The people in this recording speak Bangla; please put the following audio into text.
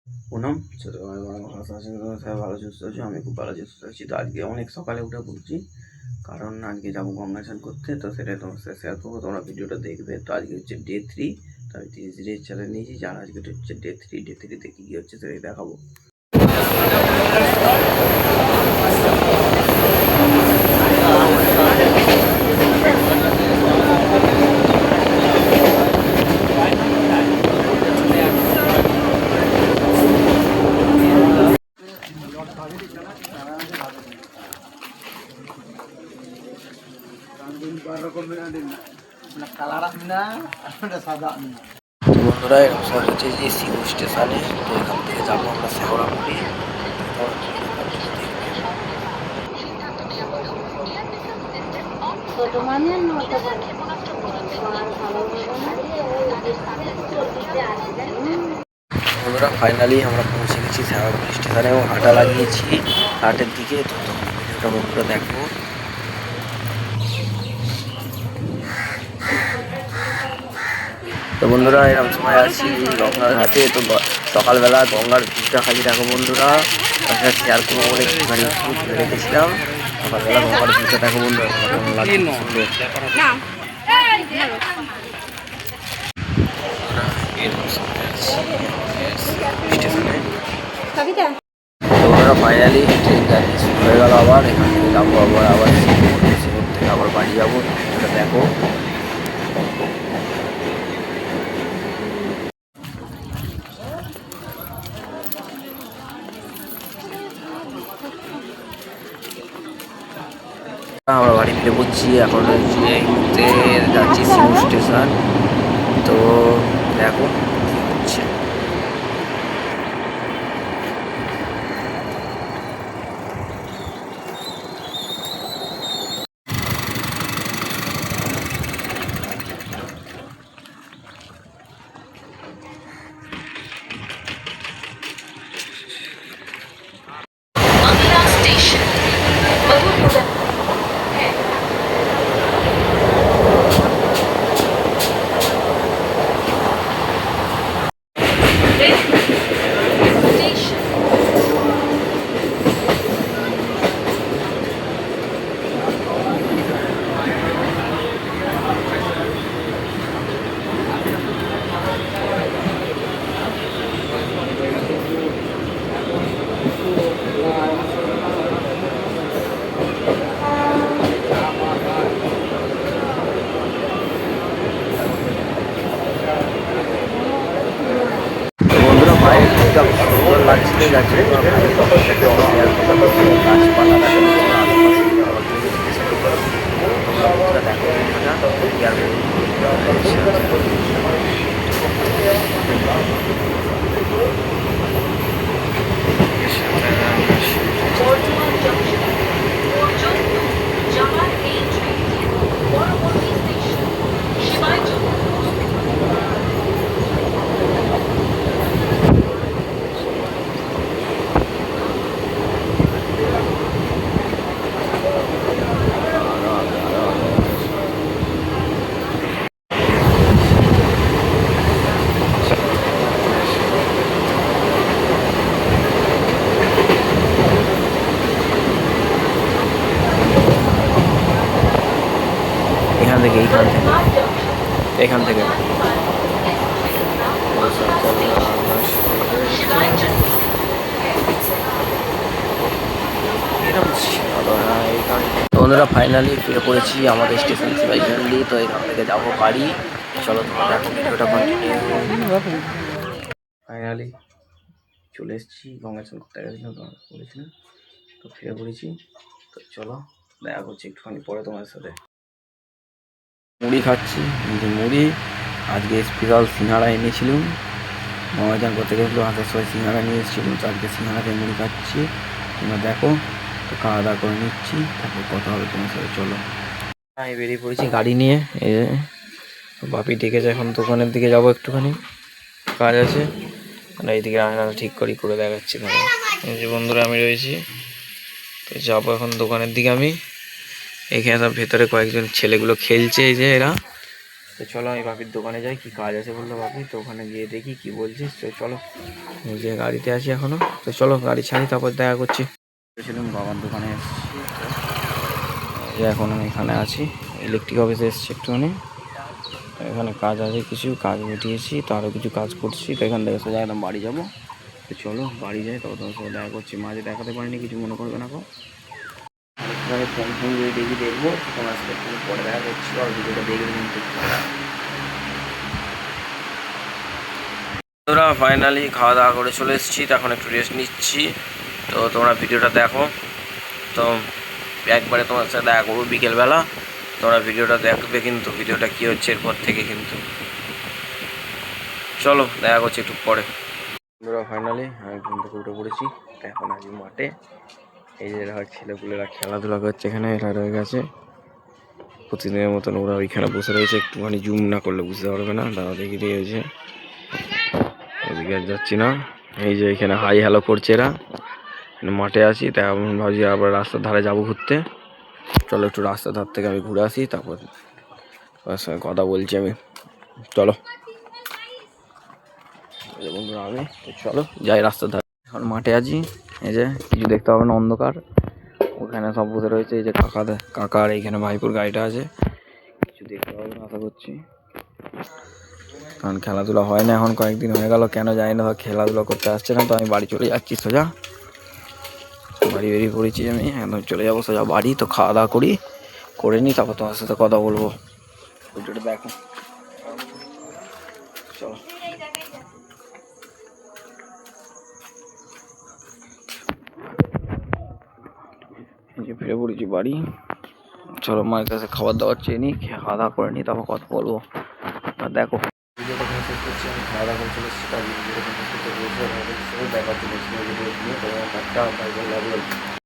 পুনম ছোটবেলায় সবাই ভালো সুস্থ আছো, আমি খুব ভালো সুস্থ আছি। তো আজকে অনেক সকালে উঠে পড়ছি, কারণ আজকে যাবো গঙ্গা স্নান করতে। তো সেটাই তোমার সাথে শেয়ার করবো, তোমরা ভিডিওটা দেখবে। তো আজকে হচ্ছে ডে 3। তো আমি 30 দিনের চ্যালেঞ্জ নিয়েছি, যার আজকে হচ্ছে ডে 3। ডে 3তে কী কী হচ্ছে সেটাই দেখাবো। বন্ধুরা এরকম সব হচ্ছে যে সিউ স্টেশনে। তো এখান থেকে যাবো আমরা শেওড়াফুলি। বন্ধুরা ফাইনালি আমরা পৌঁছে গেছি শেওড়াফুলি স্টেশনে এবং হাঁটা লাগিয়েছি 8-এর দিকে। তো তখন ভিডিওটা বন্ধুরা দেখো। তো বন্ধুরা এরকম সময় আছি গঙ্গার ঘাটে। তো সকালবেলা গঙ্গার ভিউটা খালি দেখো বন্ধুরা, আপনারা শেয়ার করবো বলে একটুখানি তুলে রেখেছিলাম। সকালবেলা গঙ্গার ভিউটা দেখো বন্ধুরা, কেমন লাগছে সুন্দর। স্টেশনে বন্ধুরা ফাইনালি ট্রেন জার্নি শুরু হয়ে গেল। আবার এখান থেকে যাবো আবার সিঙ্গুর থেকে আবার বাড়ি যাবো। এটা দেখো। আমরা বাড়ি ফিরে পড়ছি এখন। হচ্ছে এই মুহূর্তে যাচ্ছি সিঙ্গুর স্টেশন। তো দেখো কি হচ্ছে। বন্ধুরা বাইরের দিকটা সুন্দর লাগছিল, যাচ্ছে গাছপালা এখান থেকে এখান থেকে বন্ধুরা ফাইনালি ফিরে পড়েছি আমাদের স্টেশন সিবাইখান্ডি। তো এখান থেকে যাবো বাড়ি। চলো তোমরা দেখো ভিডিওটা কন্টিনিউ। ফাইনালি চলে এসেছি, গঙ্গা স্নান করতে গেছিলাম তোমার বলেছিলাম। তো ফিরে পড়েছি। তো চলো দেখা করছি একটুখানি পরে তোমার সাথে। মুড়ি খাচ্ছি, মুড়ি আজকে স্পেশাল সিঙ্গাড়া এনেছিলাম। গঙ্গা স্নান করতে গেছিলো, হাতের সময় সিঙ্গাড়া নিয়ে এসেছিলাম। তো আজকে সিঙ্গাড়া দিয়ে মুড়ি খাচ্ছি, তোমরা দেখো। তো খাওয়া দাওয়া করে নিচ্ছি, তারপর কথা হবে তোমার সাথে। চলো আমি বেরিয়ে পড়েছি গাড়ি নিয়ে। এই যে বাপি ডেকেছে, এখন দোকানের দিকে যাবো, একটুখানি কাজ আছে। আর এইদিকে রান্না ঠিক করে দেখাচ্ছি। এই যে বন্ধুরা আমি রয়েছি, তো যাবো এখন দোকানের দিকে আমি। এখানে সব ভেতরে কয়েকজন ছেলেগুলো খেলছে, এই যে এরা তো চলো আমি বাপির দোকানে যাই, কি কাজ আছে বললো বাপি, তো ওখানে গিয়ে দেখি কি বলছিস। তো চলো, যে গাড়িতে আছি এখনো, তো চলো গাড়ি ছাড়ি তারপর দেখা করছি। ছিলাম বাবার দোকানে এসেছি, তো এখন আমি এখানে আছি, ইলেকট্রিক অফিসে এসেছি একটুখানি। এখানে কাজ আছে, কিছু কাজ মিটিয়েছি, তো আরও কিছু কাজ করছি, তো এখান থেকে সোজা একদম বাড়ি যাবো। তো চলো বাড়ি যাই, তবে তোমার সাথে দেখা করছি। মাঝে দেখাতে পারিনি, কিছু মনে করবে না। আমি ফোন যদি দেখি দেখবো, তোমার সাথে একটু পরে দেখা করছি, আর ভিডিওটা দেখবে কিন্তু। তোরা ফাইনালি খাওয়া দাওয়া করে চলে এসেছি, তো এখন একটু রেস্ট নিচ্ছি। তো তোমরা ভিডিওটা দেখো, তো একবারে তোমার সাথে দেখা করবো বিকেলবেলা। তোমরা ভিডিওটা দেখবে কিন্তু, ভিডিওটা কী হচ্ছে এরপর থেকে কিন্তু। চলো দেখা করছি একটু পরে। বন্ধুরা ফাইনালি আমি ঘুম থেকে উঠে পড়েছি, এখন আছি মাঠে। এই যে ছেলেপুলেরা খেলাধুলা করছে, এখানে এরা রয়ে গেছে প্রতিদিনের মতন, ওরা ওইখানে বসে রয়েছে। একটুখানি জুম না করলে বুঝতে পারবে না, দাদা দেখি দিয়েছে। ওদিকে আর যাচ্ছি না, এই যে এখানে হাই হ্যালো করছে এরা। মাঠে আছি, তাই আমি ভাবছি আবার রাস্তার ধারে যাবো ঘুরতে। চলো একটু রাস্তার ধার থেকে আমি ঘুরে আসি, তারপর ওর সঙ্গে কথা বলছি আমি। চলো বন্ধুরা, আমি চলো যাই রাস্তার ধারে। এখন মাঠে আছি, এই যে কিছু দেখতে হবে না, অন্ধকার। ওখানে সব বসে রয়েছে, এই যে কাকার এইখানে ভাইপুর গাড়িটা আছে, কিছু দেখতে পাবে না আশা করছি। কারণ খেলাধুলা হয় না এখন কয়েকদিন হয়ে গেল, কেন জানি না, খেলাধুলা করতে আসছে না। তো আমি বাড়ি চলে যাচ্ছি সোজা, বাড়ি বেরিয়ে পড়েছি আমি, একদম চলে যাবো সোজা বাড়ি। তো খাওয়া দাওয়া করে নিই, তারপর তোমার সাথে কথা বলবো। ভিডিওটা দেখো, চলো। যে ফিরে পড়েছি বাড়ি, চলো মায়ের কাছে খাবার দাবার চেয়ে নিই, খাওয়া দাওয়া করে নিই, তারপর কথা বলবো। আর দেখো ভিডিওটা কোনো শেষ করছি, আমি খাওয়া দাওয়া করে চলে এসেছি, তার ভিডিওটা কোনো শেষ করতে দেখা চলে এসেছি ভিডিও নিয়ে। তো একটা